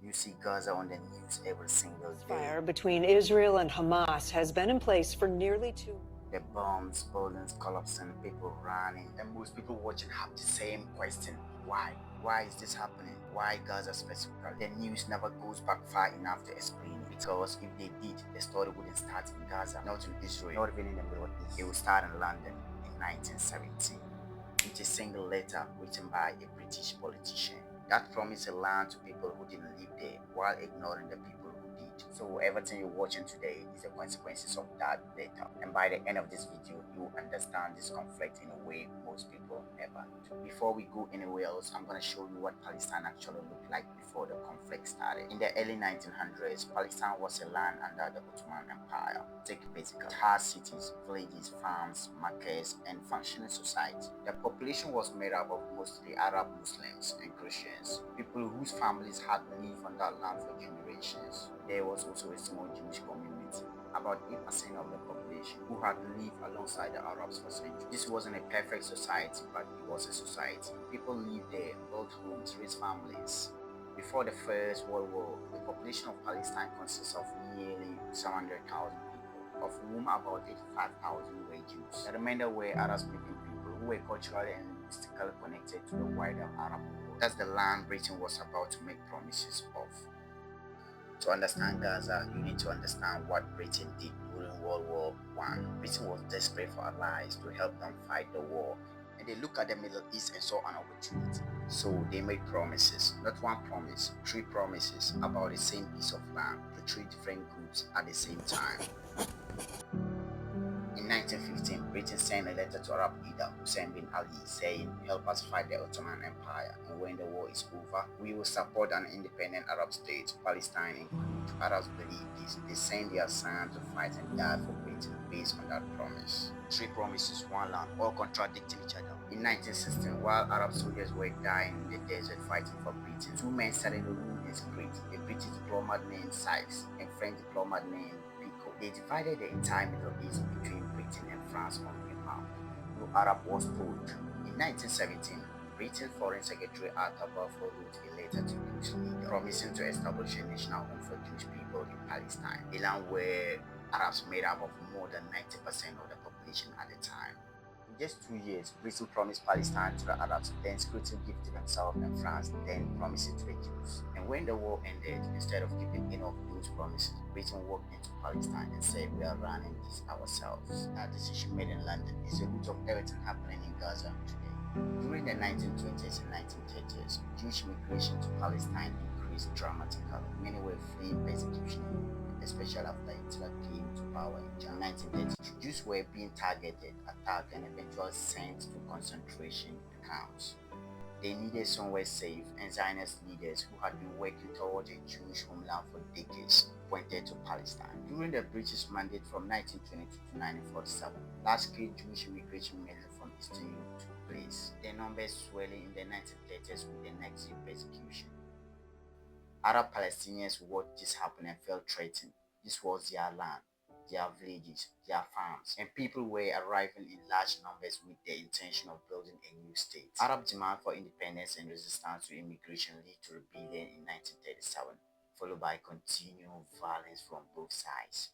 You see Gaza on the news every single day. Fire between Israel and Hamas has been in place for nearly 2 months. The bombs, buildings collapsing, people running, and most people watching have the same question: why? Why is this happening? Why Gaza specifically? The news never goes back far enough to explain it, because if they did, the story wouldn't start in Gaza, not in Israel, not even in the Middle East. It would start in London in 1917 with a single letter written by a British politician that promised a land to people who didn't live there, while ignoring the people who did. So everything you're watching today is the consequences of that letter. And by the end of this video, you will understand this conflict in a way most people never do. Before we go anywhere else, I'm going to show you what Palestine actually looked like before the conflict started. In the early 1900s, Palestine was a land under the Ottoman Empire. Take basically, it had cities, villages, farms, markets, and functioning society. The population was made up of mostly Arab Muslims and Christians, people whose families had lived on that land for generations. There was also a small Jewish community, about 8% of the population, who had lived alongside the Arabs for centuries. This wasn't a perfect society, but it was a society. People lived there, built homes, raised families. Before the First World War, the population of Palestine consists of nearly 700,000 people, of whom about 85,000 were Jews. The remainder were Arab-speaking people who were culturally and linguistically connected to the wider Arab world. That's the land Britain was about to make promises of. To understand Gaza, you need to understand what Britain did during World War I. Britain was desperate for allies to help them fight the war, and they looked at the Middle East and saw an opportunity. So they made promises, not one promise, 3 promises about the same piece of land to 3 different groups at the same time. In 1915, Britain sent a letter to Arab leader Hussein bin Ali saying, "Help us fight the Ottoman Empire, and when the war is over, we will support an independent Arab state, Palestine included." Arabs believe this. They send their sons to fight and die for Britain based on that promise. 3 promises, 1 land, all contradicting each other. In 1916, while Arab soldiers were dying in the desert fighting for Britain, 2 men suddenly ruled as great: a British diplomat named Sykes and French diplomat named Picot. They divided the entire Middle East between Britain and France on a map. No Arab was told. In 1917, Britain's Foreign Secretary Arthur Balfour wrote a letter to Jewish leaders promising to establish a national home for Jewish people in Palestine, a land where Arabs made up of more than 90% of the population at the time. In just 2 years, Britain promised Palestine to the Arabs, then secretly gave to themselves, and France then promised it to the Jews. And when the war ended, instead of keeping any of those promises, Britain walked into Palestine and said, "We are running this ourselves." That decision made in London is the root of everything happening in Gaza today. During the 1920s and 1930s, Jewish migration to Palestine increased dramatically. Many were fleeing persecution, especially after Hitler came to power in January 1933. Jews were being targeted, attacked, and eventually sent to concentration camps. They needed somewhere safe, and Zionist leaders who had been working towards a Jewish homeland for decades pointed to Palestine. During the British Mandate from 1922 to 1947, large-scale Jewish immigration mainly from Eastern Europe took place, their numbers swelling in the 1930s with the Nazi persecution. Arab Palestinians watched this happen and felt threatened. This was their land, their villages, their farms, and people were arriving in large numbers with the intention of building a new state. Arab demand for independence and resistance to immigration led to rebellion in 1937, followed by continued violence from both sides.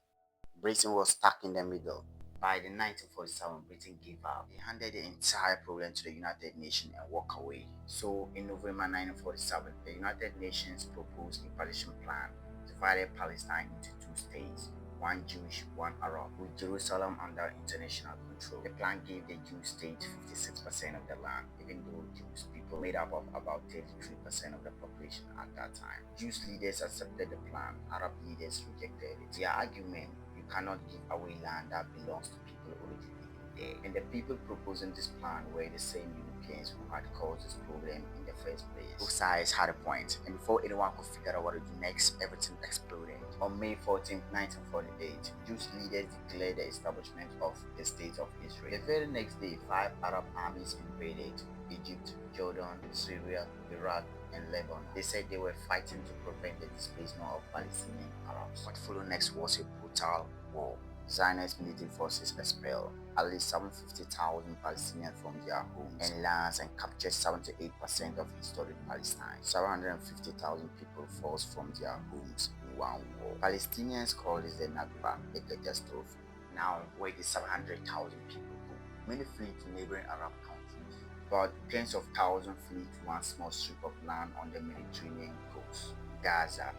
Britain was stuck in the middle. By the 1947, Britain gave up. They handed the entire problem to the United Nations and walked away. So, in November 1947, the United Nations proposed a partition plan, divided Palestine into 2 states, one Jewish, one Arab, with Jerusalem under international control. The plan gave the Jewish state 56% of the land, even though Jewish people made up of about 33% of the population at that time. Jewish leaders accepted the plan, Arab leaders rejected it. Their argument: you cannot give away land that belongs to people already living there. And the people proposing this plan were the same Europeans who had caused this problem in the first place. Both sides had a point, and before anyone could figure out what to do next, everything exploded. On May 14, 1948, Jewish leaders declared the establishment of the State of Israel. The very next day, 5 Arab armies invaded Egypt, Jordan, Syria, Iraq, and Lebanon. They said they were fighting to prevent the displacement of Palestinian Arabs. What followed next was a brutal war. Zionist military forces expelled at least 750,000 Palestinians from their homes and lands and captured 78% of historic Palestine. 750,000 people forced from their homes in one war. Palestinians call this the Nakba, a catastrophe. Now, where did 700,000 people go? Many flee to neighboring Arab countries, but tens of thousands flee to one small strip of land on the Mediterranean coast, Gaza.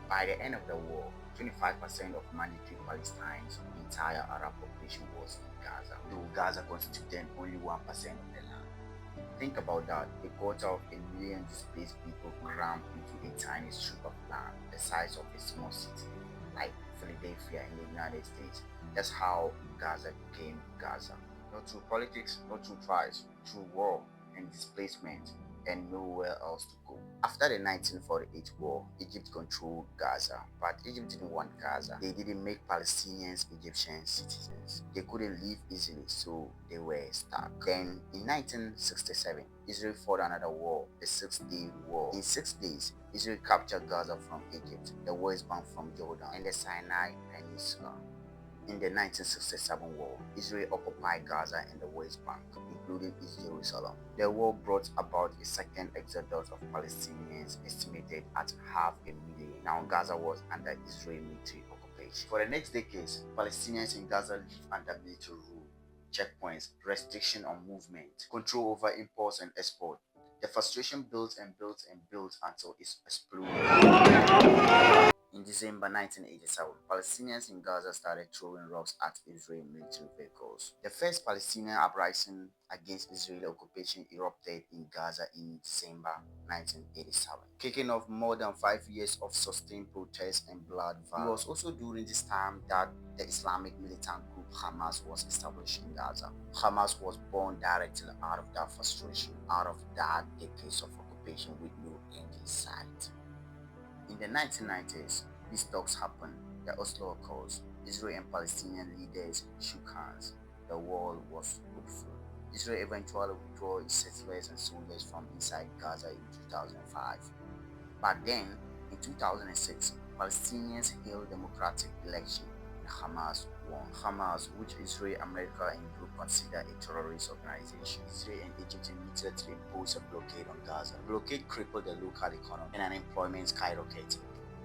By the end of the war, 25% of mandatory Palestine's entire Arab population was in Gaza, though Gaza constituted only 1% of the land. Think about that, a quarter of a million displaced people crammed into a tiny strip of land the size of a small city, like Philadelphia in the United States. That's how Gaza became Gaza. Not through politics, not through tribes, through war and displacement, and nowhere else to go. After the 1948 war, Egypt controlled Gaza, but Egypt didn't want Gaza. They didn't make Palestinians Egyptian citizens. They couldn't leave easily, so they were stuck. Then, in 1967, Israel fought another war, the Six-Day War. In 6 days, Israel captured Gaza from Egypt, the West Bank from Jordan, and the Sinai Peninsula. In the 1967 war, Israel occupied Gaza and the West Bank, including East Jerusalem. The war brought about a second exodus of Palestinians, estimated at 500,000. Now Gaza was under Israeli military occupation. For the next decades, Palestinians in Gaza lived under military rule, checkpoints, restriction on movement, control over imports and export. The frustration built and built and built until it exploded. In December 1987, Palestinians in Gaza started throwing rocks at Israeli military vehicles. The first Palestinian uprising against Israeli occupation erupted in Gaza in December 1987, kicking off more than 5 years of sustained protests and blood violence. It was also during this time that the Islamic militant group Hamas was established in Gaza. Hamas was born directly out of that frustration, out of that decades of occupation with no end in sight. In the 1990s, these talks happened. The Oslo Accords. Israel and Palestinian leaders shook hands. The war was hopeful. Israel eventually withdrew its settlers and soldiers from inside Gaza in 2005. But then, in 2006, Palestinians held democratic election and Hamas won. Hamas, which Israel, America, and Europe consider a terrorist organization. Israel and Egypt immediately imposed a blockade on Gaza. The blockade crippled the local economy and unemployment skyrocketed.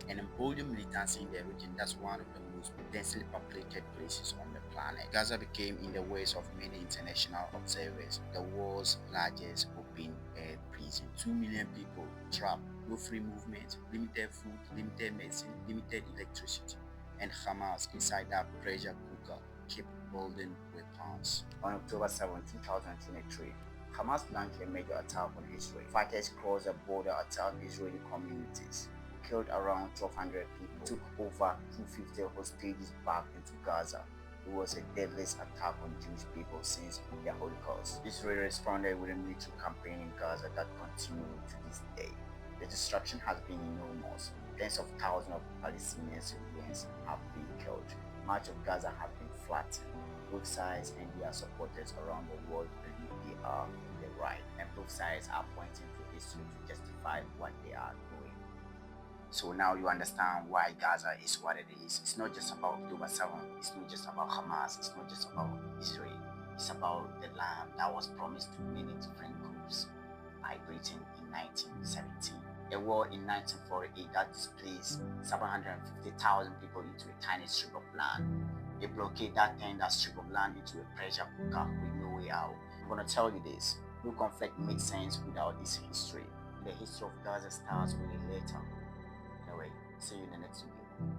And emboldened militancy in the region, that's one of the most densely populated places on the planet. Gaza became, in the words of many international observers, the world's largest open-air prison. 2 million people trapped, no free movement, limited food, limited medicine, limited electricity. And Hamas, inside that pressure cooker, kept building weapons. On October 7, 2023, Hamas launched a major attack on Israel. Fighters crossed the border, attacked Israeli communities, killed around 1,200 people, took over 250 hostages back into Gaza. It was the deadliest attack on Jewish people since the Holocaust. Israel responded with a military campaign in Gaza that continued to this day. The destruction has been enormous. Tens of thousands of Palestinian civilians have been killed. Much of Gaza has been flattened. Both sides and their supporters around the world believe they are in the right, and both sides are pointing to Israel to justify what they are doing. So now you understand why Gaza is what it is. It's not just about October 7. It's not just about Hamas. It's not just about Israel. It's about the land that was promised to many different groups by Britain in 1917. A war in 1948 that displaced 750,000 people into a tiny strip of land. A blockade that turned that strip of land into a pressure cooker with no way out. I'm going to tell you this. No conflict makes sense without its history. The history of Gaza starts with a letter. Anyway, see you in the next video.